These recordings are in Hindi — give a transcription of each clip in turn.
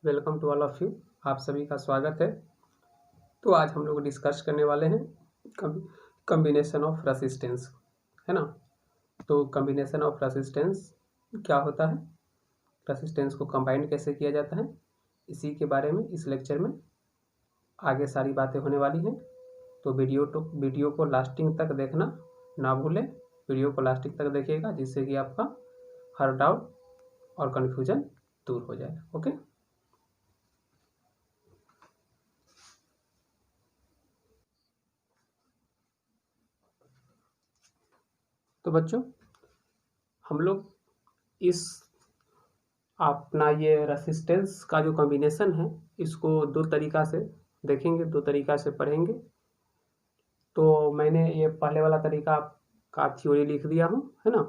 Welcome to all of you. आप सभी का स्वागत है। तो आज हम लोग डिस्कस करने वाले हैं कम्बिनेशन ऑफ रेसिस्टेंस, है ना। तो कम्बिनेशन ऑफ रेसिस्टेंस क्या होता है, रेसिस्टेंस को कंबाइन कैसे किया जाता है, इसी के बारे में इस लेक्चर में आगे सारी बातें होने वाली हैं। तो वीडियो को लास्टिंग तक देखना ना भूलें। वीडियो को लास्टिंग तक देखिएगा जिससे कि आपका हर डाउट और कन्फ्यूजन दूर हो जाए। ओके, तो बच्चों हम लोग इस अपना ये रेसिस्टेंस का जो कॉम्बिनेशन है इसको दो तरीका से देखेंगे, दो तरीका से पढ़ेंगे। तो मैंने ये पहले वाला तरीका का थ्योरी लिख दिया हूँ, है ना।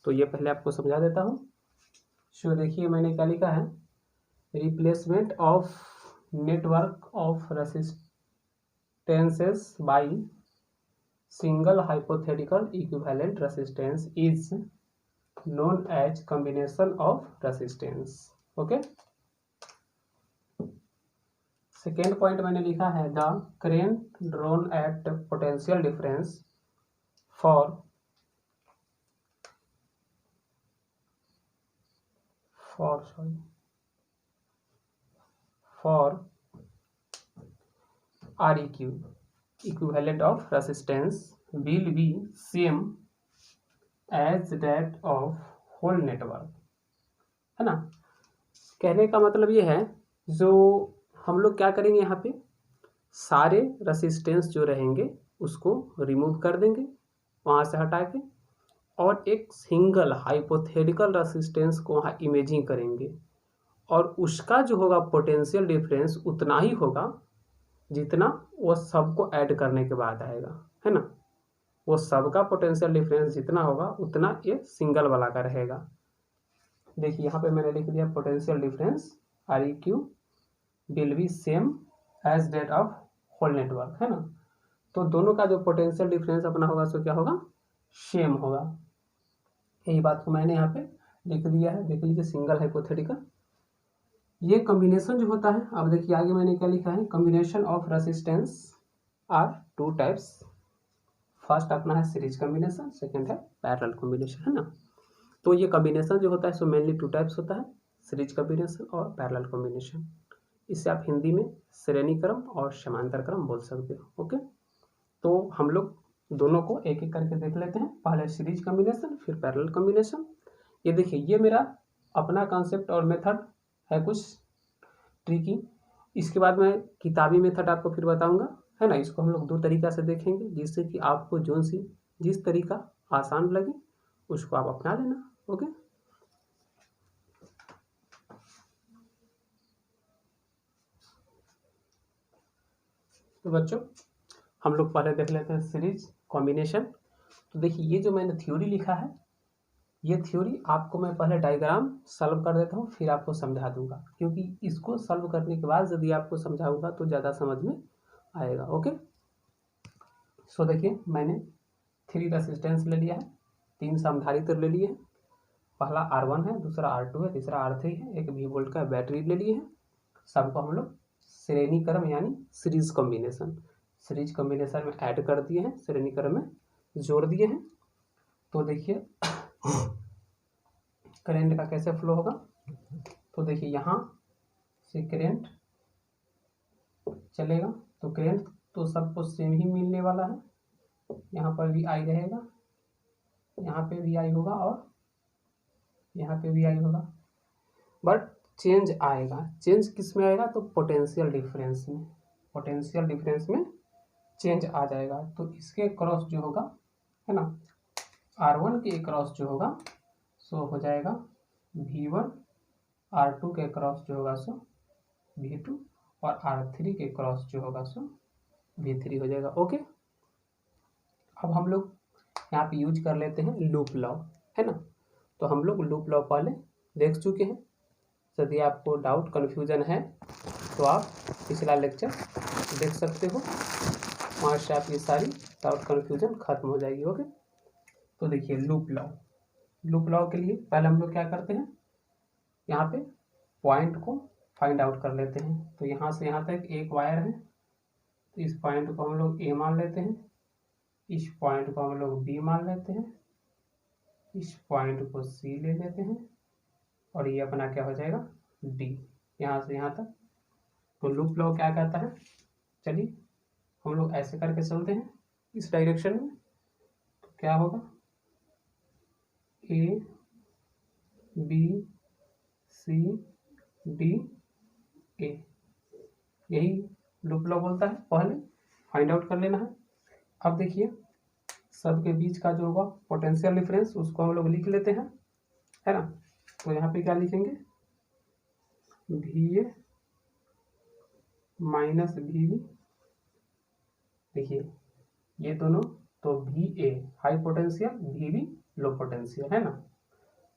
तो ये पहले आपको समझा देता हूँ। सो देखिए मैंने क्या लिखा है, replacement of network of resistances by single hypothetical equivalent resistance is known as combination of resistance। Okay, second point मैंने लिखा है the current drawn at potential difference for REQ equivalent of resistance will be same as that of whole network, है ना। कहने का मतलब ये है, जो हम लोग क्या करेंगे यहाँ पे सारे रेसिस्टेंस जो रहेंगे उसको रिमूव कर देंगे वहाँ से हटा के, और एक सिंगल हाइपोथेटिकल रेसिस्टेंस को वहाँ इमेजिंग करेंगे, और उसका जो होगा पोटेंशियल डिफरेंस उतना ही होगा जितना वो सबको ऐड करने के बाद आएगा, है ना। वो सबका पोटेंशियल डिफरेंस जितना होगा उतना ये सिंगल वाला का रहेगा। देखिए यहाँ पे मैंने लिख दिया potential difference REQ will be same as that of whole network, है ना। तो दोनों का जो पोटेंशियल डिफरेंस अपना होगा सो क्या होगा, सेम होगा। यही बात को मैंने यहाँ पे लिख दिया है, देख लीजिए सिंगल हाइपोथेटिकल। ये कॉम्बिनेशन जो होता है, अब देखिए आगे मैंने क्या लिखा है, combination of resistance are two types. First अपना है सीरीज कॉम्बिनेशन, सेकंड है पैरेलल कॉम्बिनेशन, है ना। तो ये कॉम्बिनेशन जो होता है सो मेनली टू टाइप्स होता है, सीरीज कॉम्बिनेशन और पैरेलल कॉम्बिनेशन। इससे आप हिंदी में श्रेणी क्रम और समांतर क्रम बोल सकते हो। ओके, तो हम लोग दोनों को एक एक करके देख लेते हैं। पहले सीरीज कॉम्बिनेशन फिर पैरेलल कॉम्बिनेशन। ये देखिए ये मेरा अपना कॉन्सेप्ट और मेथड है कुछ ट्रिकी। इसके बाद मैं किताबी मेथड आपको फिर बताऊंगा, है ना। इसको हम लोग दो तरीका से देखेंगे जिससे कि आपको जिस तरीका आसान लगे उसको आप अपना लेना। ओके, तो बच्चों हम लोग पहले देख लेते हैं सीरीज कॉम्बिनेशन। तो देखिए ये जो मैंने थ्योरी लिखा है, ये थ्योरी आपको मैं पहले डायग्राम सॉल्व कर देता हूँ फिर आपको समझा दूंगा, क्योंकि इसको सॉल्व करने के बाद यदि आपको समझाऊंगा तो ज़्यादा समझ में आएगा। ओके, सो देखिए मैंने 3 रेसिस्टेंस ले लिया है, 3 समधारित्र ले लिए हैं। पहला R1 है, दूसरा R2 है, तीसरा R3 है, एक V वोल्ट का बैटरी ले लिए हैं। सबको हम लोग श्रेणी क्रम यानी सीरीज कॉम्बिनेशन में ऐड कर दिए हैं, श्रेणी क्रम में जोड़ दिए हैं। तो देखिए करंट का कैसे फ्लो होगा, तो देखिए यहाँ से करंट चलेगा तो करंट तो सबको सेम ही मिलने वाला है। यहाँ पर भी आई रहेगा, यहाँ पे भी आई होगा और यहाँ पे भी आई होगा, बट चेंज आएगा। चेंज किस में आएगा, तो पोटेंशियल डिफरेंस में चेंज आ जाएगा। तो इसके क्रॉस जो होगा, है ना, R1 के क्रॉस जो होगा सो हो जाएगा V1, R2 के क्रॉस जो होगा सो V2, और R3 के क्रॉस जो होगा सो V3 हो जाएगा। ओके, अब हम लोग यहाँ पे यूज कर लेते हैं लूप लॉ, है ना। तो हम लोग लूप लॉ पहले देख चुके हैं। यदि आपको डाउट कन्फ्यूजन है तो आप पिछला लेक्चर देख सकते हो, वहाँ से आपकी सारी डाउट कन्फ्यूजन खत्म हो जाएगी। ओके, तो देखिए लूप लॉ के लिए पहले हम लोग क्या करते हैं, यहाँ पे पॉइंट को फाइंड आउट कर लेते हैं। तो यहाँ से यहाँ तक एक वायर है, तो इस पॉइंट को हम लोग ए मान लेते हैं, इस पॉइंट को हम लोग बी मान लेते हैं, इस पॉइंट को सी ले लेते हैं, और ये अपना क्या हो जाएगा डी, यहाँ से यहाँ तक। तो लूप लॉ क्या कहता है, चलिए हम लोग ऐसे करके चलते हैं इस डायरेक्शन में। तो क्या होगा, A B C D A, यही लूप लॉ बोलता है। पहले फाइंड आउट कर लेना है। अब देखिए सबके बीच का जो होगा पोटेंशियल डिफरेंस उसको हम लोग लिख लेते हैं, है ना। तो यहाँ पे क्या लिखेंगे, V A minus V B. देखिए ये दोनों, तो V A high potential, V B low potential, है ना।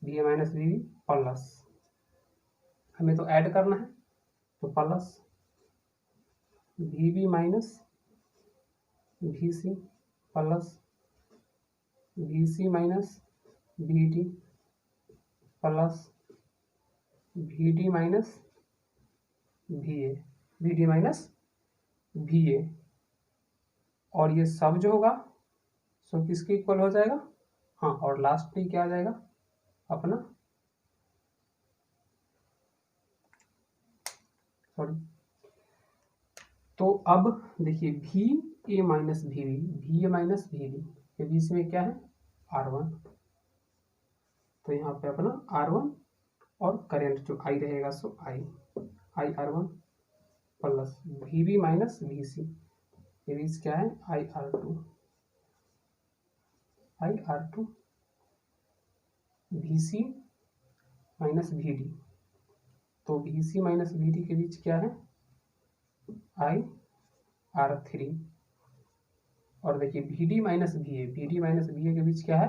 V A minus V B plus, हमें तो ऐड करना है, तो plus V B minus V C plus V C minus V D plus V D minus V A, V D minus V A. और ये सब जो होगा सो किसके इक्वल हो जाएगा, हाँ, और लास्ट में क्या आ जाएगा अपना, सॉरी। तो अब देखिए V A minus V B, V A minus V B के बीच में क्या है R1, तो यहाँ पे अपना R1 और करंट जो I रहेगा so I R1 plus V B minus V C के बीच क्या है I R2 V C minus V D, तो V C minus V D के बीच क्या है I R3। और देखिए V D minus V A, V D minus V A के बीच क्या है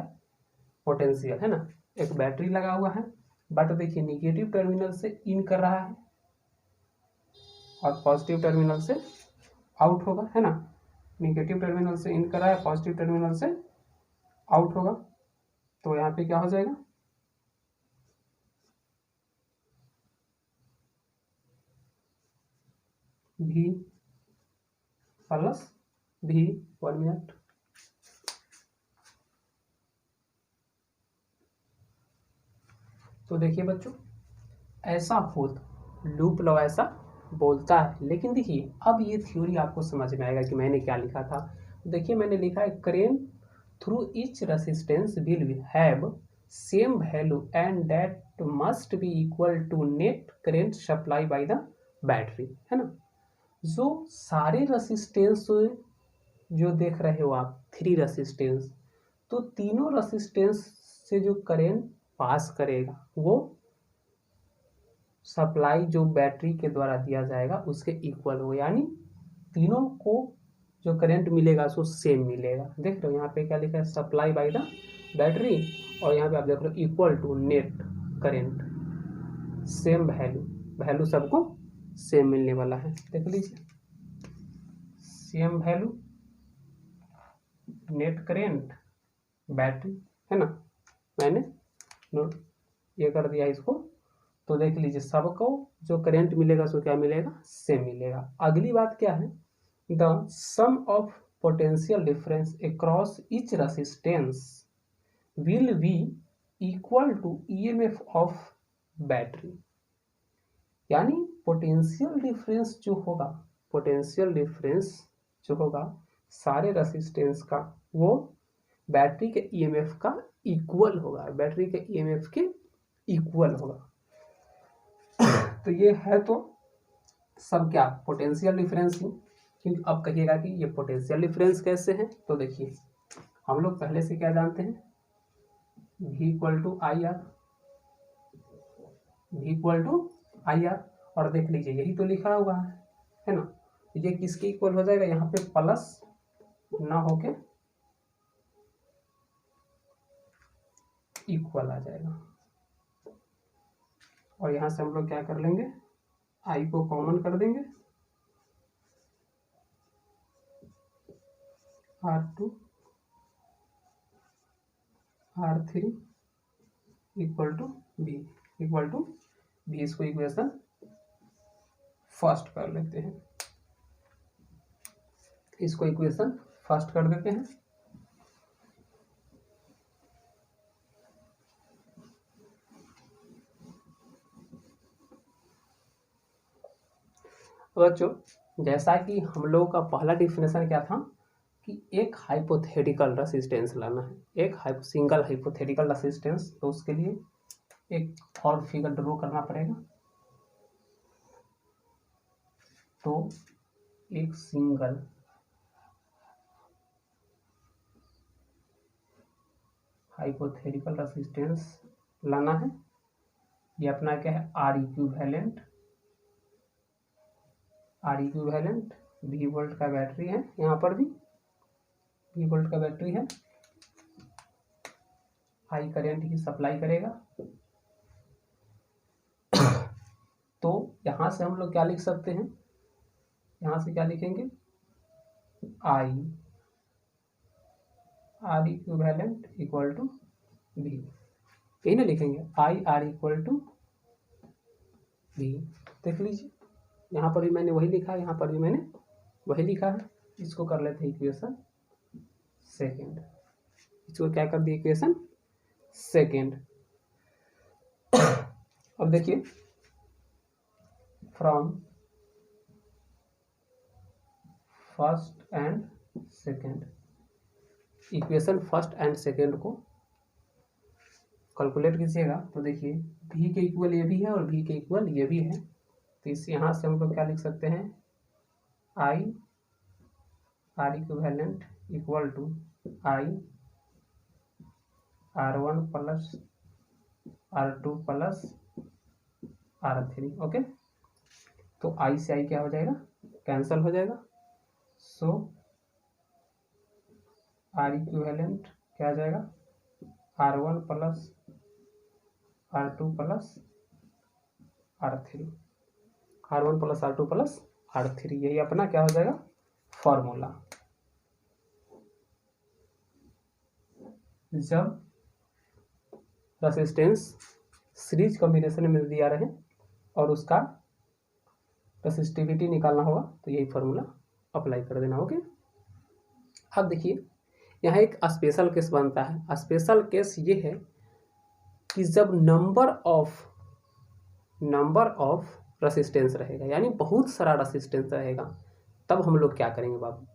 पोटेंशियल, है ना। एक बैटरी लगा हुआ है, बट देखिए निगेटिव टर्मिनल से इन कर रहा है और पॉजिटिव टर्मिनल से आउट होगा, है ना। निगेटिव टर्मिनल से इन कर रहा है, पॉजिटिव टर्मिनल से आउट होगा। तो यहाँ पे क्या हो जाएगा, वी प्लस वी, 1 मिनट। तो देखिए बच्चों ऐसा होता, लूप लॉ ऐसा बोलता है। लेकिन देखिए अब ये थ्योरी आपको समझ में आएगा कि मैंने क्या लिखा था। देखिए मैंने लिखा है current through each resistance will have same value and that must be equal to net current supply by the battery, है ना। जो सारे रेसिस्टेंस जो देख रहे हो आप 3 रेसिस्टेंस, तो तीनों रेसिस्टेंस से जो करेंट पास करेगा वो सप्लाई जो बैटरी के द्वारा दिया जाएगा उसके इक्वल हो, यानी तीनों को जो करंट मिलेगा सो सेम मिलेगा। देख रहे हो यहाँ पे क्या लिखा है सप्लाई बाय द बैटरी, और यहाँ पे आप देख रहे हो equal to net current, same value, value सबको सेम मिलने वाला है। देख लीजिए same value net current battery, है ना। मैंने नोट ये कर दिया इसको। तो देख लीजिए सबको जो करंट मिलेगा सो क्या मिलेगा सेम मिलेगा। अगली बात क्या है, the sum of potential difference across each resistance will be equal to EMF of battery. यानी पोटेंशियल डिफरेंस जो होगा, पोटेंशियल डिफरेंस जो होगा सारे रेसिस्टेंस का, वो बैटरी के ईएमएफ का इक्वल होगा, बैटरी के ईएमएफ के इक्वल होगा। तो ये है तो सब क्या पोटेंशियल डिफरेंस ही। क्योंकि अब कहिएगा कि ये पोटेंशियल डिफरेंस कैसे है, तो देखिए हम लोग पहले से क्या जानते हैं, V equal to I R, V equal to I R. और देख लीजिए यही तो लिखा हुआ है ना। ये किसके इक्वल हो जाएगा, यहाँ पे प्लस ना होके इक्वल आ जाएगा। और यहाँ से हम लोग क्या कर लेंगे, आई को कॉमन कर देंगे, R2 R3 equal to V, equal to V। इसको इक्वेशन फर्स्ट कर लेते हैं, इसको इक्वेशन फर्स्ट कर देते हैं। बच्चों जैसा कि हम लोगों का पहला डिफिनेशन क्या था कि एक हाइपोथेटिकल रेसिस्टेंस लाना है, एक सिंगल हाइपोथेटिकल रेसिस्टेंस, तो उसके लिए एक और फिगर ड्रॉ करना पड़ेगा। तो एक सिंगल हाइपोथेटिकल रेसिस्टेंस लाना है। ये अपना क्या है, आर इक्विवेलेंट वी वोल्ट का बैटरी है, यहाँ पर भी वी वोल्ट का बैटरी है, हाई करंट की सप्लाई करेगा। तो यहाँ से हम लोग क्या लिख सकते हैं, यहाँ से क्या लिखेंगे, I R equivalent equal to V, यही ना लिखेंगे, I R equal to V. देख लीजिए यहाँ पर भी मैंने वही लिखा है, यहाँ पर भी मैंने वही लिखा है। इसको कर लेते हैं इक्वेशन सेकेंड, इसको क्या कर दिया, इक्वेशन सेकेंड। अब देखिए from first and second, equation first and second को कैलकुलेट कीजिएगा तो देखिए v के इक्वल ये भी है और v के इक्वल ये भी है। तो इस यहाँ से हम लोग क्या लिख सकते हैं, I R equivalent equal to I R1 plus R2 plus R3। Okay, तो आई से आई क्या हो जाएगा, कैंसल हो जाएगा। सो आर इक्विवेलेंट क्या आ जाएगा, R1 plus R2 plus R3, R1 plus R2 plus R3, यही अपना क्या हो जाएगा फॉर्मूला। जब रेसिस्टेंस सीरीज कॉम्बिनेशन में दिया रहे और उसका रेसिस्टिविटी निकालना होगा तो यही फॉर्मूला अप्लाई कर देना। ओके, अब देखिए यहाँ एक स्पेशल केस बनता है। स्पेशल केस ये है कि जब नंबर ऑफ रेसिस्टेंस रहेगा, यानी बहुत सारा रेसिस्टेंस रहेगा, तब हम लोग क्या करेंगे बाबू,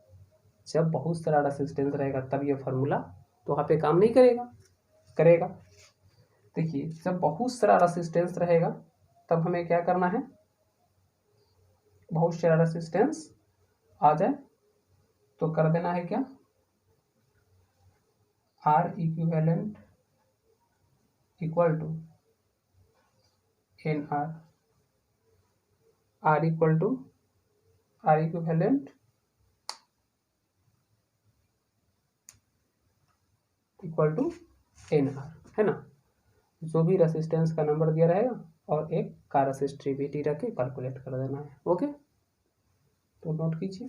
जब बहुत सारा रेसिस्टेंस रहेगा तब ये फार्मूला तो वहाँ पे काम नहीं करेगा। देखिए जब बहुत सारा रेसिस्टेंस रहेगा तब हमें क्या करना है, बहुत सारा रेसिस्टेंस आ जाए तो कर देना है क्या, R equivalent equal to N R equivalent equal to N R, है ना। जो भी रेसिस्टेंस का नंबर दिया रहेगा और एक का रेसिस्टिविटी रख के कैलकुलेट कर देना है। ओके, तो नोट कीजिए।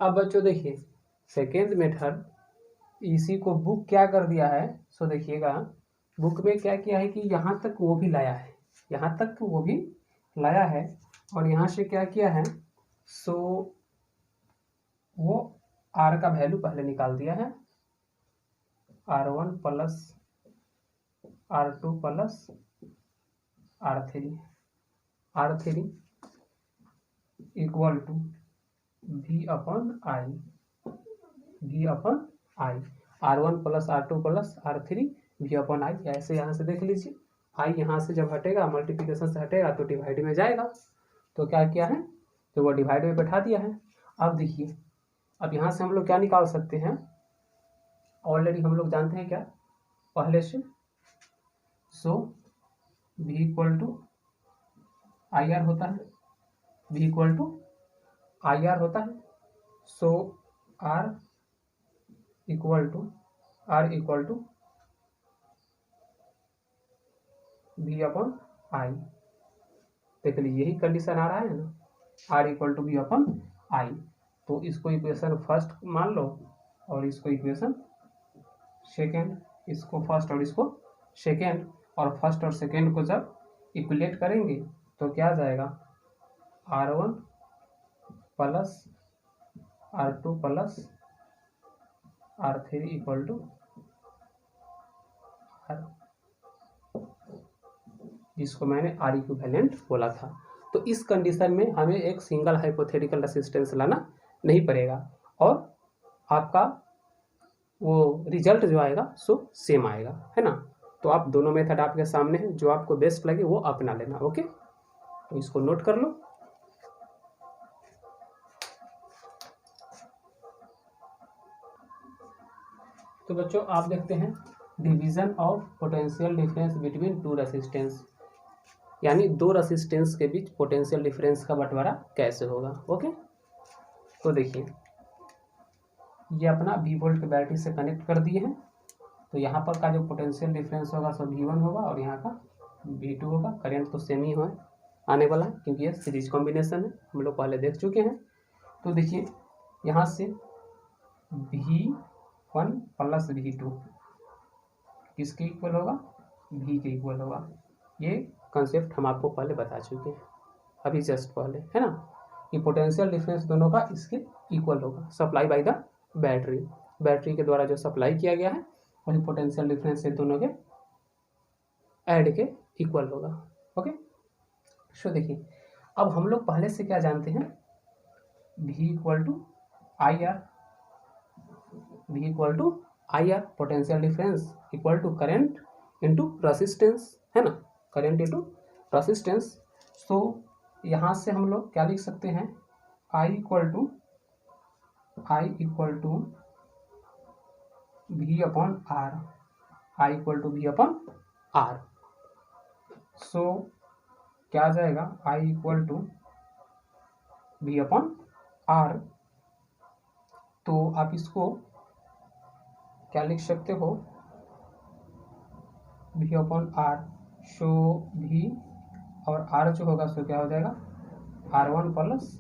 अब बच्चों देखिए सेकेंड मेथड इसी को बुक क्या कर दिया है, सो देखिएगा बुक में क्या किया है कि यहाँ तक वो भी लाया है, यहाँ तक वो भी लाया है और यहाँ से क्या किया है, सो वो आर का वैल्यू पहले निकाल दिया है, R1 plus R2 plus R3 equal to V upon I, R1 plus R2 plus R3 V upon I. ऐसे यहाँ से देख लीजिए, आई यहाँ से जब हटेगा मल्टीप्लिकेशन से हटेगा तो डिवाइड में जाएगा, तो क्या किया है, तो वो डिवाइड में बैठा दिया है। अब देखिए अब यहाँ से हम लोग क्या निकाल सकते हैं, ऑलरेडी हम लोग जानते हैं क्या पहले से, so V equal to I R होता है, V equal to I R होता है। So R equal to V upon I, देख लीजिए यही कंडीशन आ रहा है ना, R equal to V upon I. तो इसको इक्वेशन फर्स्ट मान लो और इसको इक्वेशन सेकेंड, इसको फर्स्ट और इसको सेकेंड, और फर्स्ट और सेकेंड को जब इक्वलेट करेंगे तो क्या आ जाएगा, R1 plus R2 plus R3 equal to R, जिसको मैंने R इक्विवेलेंट बोला था। तो इस कंडीशन में हमें एक सिंगल हाइपोथेटिकल रेसिस्टेंस लाना नहीं पड़ेगा और आपका वो रिजल्ट जो आएगा सो सेम आएगा, है ना। तो आप दोनों मेथड आपके सामने हैं, जो आपको बेस्ट लगे वो अपना लेना। ओके, तो इसको नोट कर लो। तो बच्चों आप देखते हैं division of potential difference between two resistance, यानी दो रेसिस्टेंस के बीच पोटेंशियल डिफरेंस का बंटवारा कैसे होगा। ओके, तो देखिए ये अपना V वोल्ट बैटरी से कनेक्ट कर दिए हैं, तो यहाँ पर का जो पोटेंशियल डिफरेंस होगा सो V1 होगा और यहाँ का V2 होगा। करंट तो सेम ही हो आने वाला है क्योंकि ये सीरीज कॉम्बिनेशन है, हम लोग पहले देख चुके हैं। तो देखिए यहाँ से V1 प्लस V2 किसके इक्वल होगा, V के इक्वल होगा। ये कंसेप्ट हम आपको पहले बता चुके हैं अभी जस्ट पहले, है ना, कि पोटेंशियल डिफरेंस दोनों का इसके इक्वल होगा, supply by the battery, battery के द्वारा जो सप्लाई किया गया है वही पोटेंशियल डिफरेंस से दोनों के ऐड के इक्वल होगा। ओके, सो देखिए अब हम लोग पहले से क्या जानते हैं, V equal to I R, V equal to I R, potential difference equal to current into resistance, है ना, करेंट इंटू रेसिस्टेंस। सो यहाँ से हम लोग क्या लिख सकते हैं, I equal to V upon R, I equal to V upon R. So क्या आ जाएगा, I equal to V upon R. तो आप इसको क्या लिख सकते हो, V upon R. So V और R जो होगा सो क्या हो जाएगा, R1 plus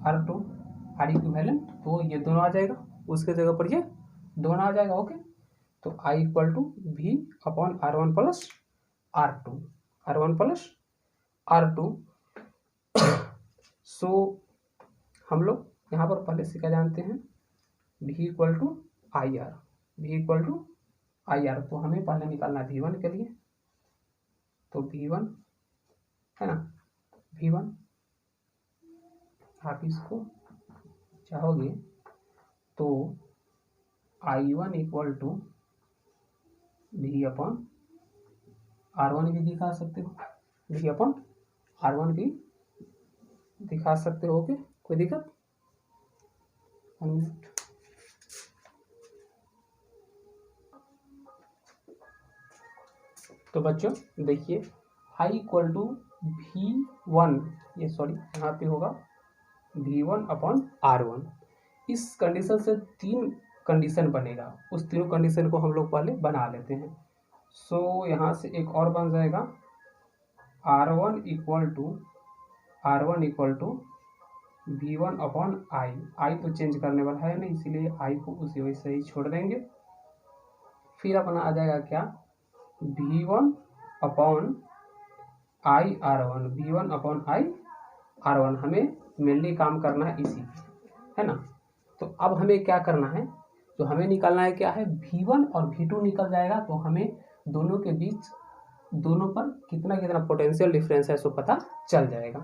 R2, R equivalent, तो ये दोनों आ जाएगा, उसके जगह पर ये दोनों आ जाएगा। ओके, तो I equal to V upon R1 plus R2, R1 plus R2। So हम लोग यहाँ पर पहले से क्या जानते हैं, V equal to I R, V equal to I R. तो हमें पहले निकालना है V1 के लिए, तो V1 है ना, V1 आप इसको चाहोगे तो I1 equal to V upon R1 भी दिखा सकते हो, V अपॉन R1 भी दिखा सकते हो। ओके, कोई दिक्कत, 1 मिनट। तो बच्चों देखिए I इक्वल टू V1, ये सॉरी यहाँ पे होगा V1 अपॉन R1। इस कंडीशन से तीन कंडीशन बनेगा, उस तीनों कंडीशन को हम लोग पहले बना लेते हैं। सो यहाँ से एक और बन जाएगा R1 equal to V1 upon I तो चेंज करने वाला है नहीं, इसीलिए I को उसी वैसे ही छोड़ देंगे। फिर अपना आ जाएगा क्या, V1 upon I R1, V1 upon I R1। हमें मेनली काम करना है इसी, है ना। तो अब हमें क्या करना है, जो हमें निकालना है क्या है, V1 और V2 निकल जाएगा तो हमें दोनों के बीच, दोनों पर कितना कितना पोटेंशियल डिफरेंस है सो पता चल जाएगा।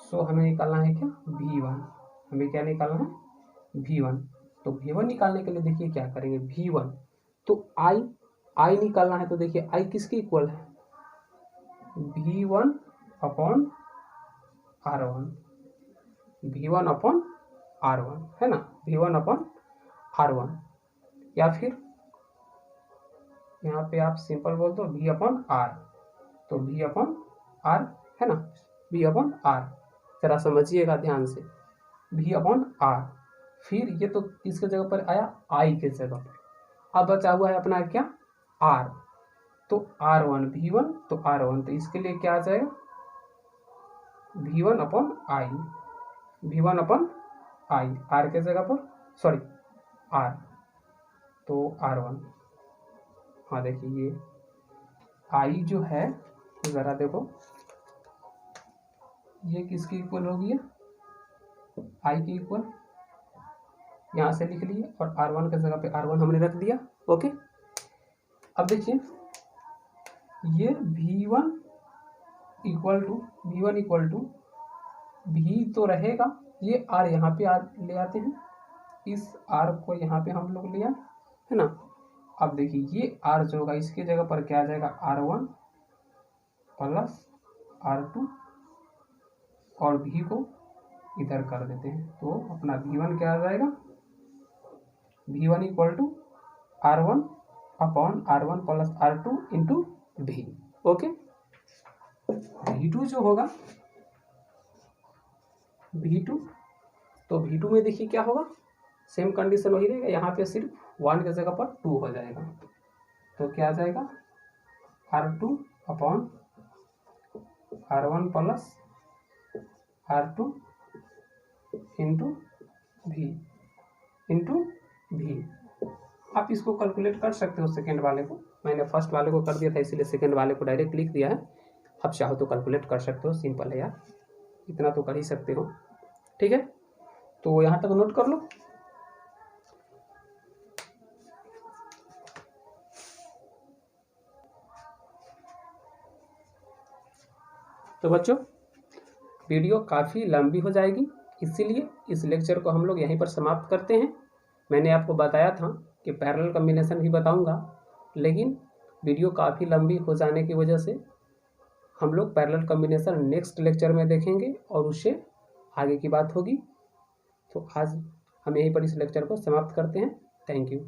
सो हमें निकालना है क्या, V1, हमें क्या निकालना है, V1। तो V1 निकालने के लिए देखिए क्या करेंगे, V1 तो I निकालना है, तो देखिए I किसके इक्वल है, V1 upon R1, V1 upon R1, है ना, V1 अपॉन R1। या फिर यहाँ पे आप सिंपल बोल दो V अपॉन R, तो V अपॉन R, है ना, V अपॉन R। जरा समझिएगा ध्यान से, V अपॉन R। फिर ये तो किसके जगह पर आया, I के जगह पर। अब बचा हुआ है अपना क्या, R, तो R1 V1 तो R1, तो इसके लिए क्या आ जाएगा, V1 upon I, V1 upon I, R के जगह पर सॉरी आर, तो R1। हाँ देखिए ये आई जो है ज़रा देखो ये किसकी इक्वल होगी है, आई की इक्वल, यहाँ से लिख लिए और R1 के जगह पे R1 हमने रख दिया। ओके, अब देखिए ये V1 इक्वल टू V तो रहेगा, ये R यहाँ पे ले आते हैं, इस R को यहाँ पे हम लोग ले आए है ना। अब देखिए ये R जो होगा इसके जगह पर क्या आ जाएगा, R1 प्लस R2 और V को इधर कर देते हैं, तो अपना V1 क्या आ जाएगा, V1 equal to R1 upon R1 plus R2 into V। Okay, V2 जो होगा V2, तो V2 में देखिए क्या होगा, सेम कंडीशन वही रहेगा, यहाँ पे सिर्फ 1 की जगह पर 2 हो जाएगा, तो क्या आ जाएगा R2 upon R1 plus R2 into V। आप इसको कैलकुलेट कर सकते हो सेकेंड वाले को, मैंने फर्स्ट वाले को कर दिया था इसीलिए सेकेंड वाले को डायरेक्ट लिख दिया है। आप चाहो तो कैलकुलेट कर सकते हो, सिंपल है यार, इतना तो कर ही सकते हो। ठीक है, तो यहाँ तक नोट कर लो। तो बच्चों वीडियो काफ़ी लंबी हो जाएगी, इसीलिए इस लेक्चर को हम लोग यहीं पर समाप्त करते हैं। मैंने आपको बताया था कि पैरेलल कॉम्बिनेशन भी बताऊंगा, लेकिन वीडियो काफ़ी लंबी हो जाने की वजह से हम लोग पैरेलल कॉम्बिनेशन नेक्स्ट लेक्चर में देखेंगे और उससे आगे की बात होगी। तो आज हम यहीं पर इस लेक्चर को समाप्त करते हैं। Thank you.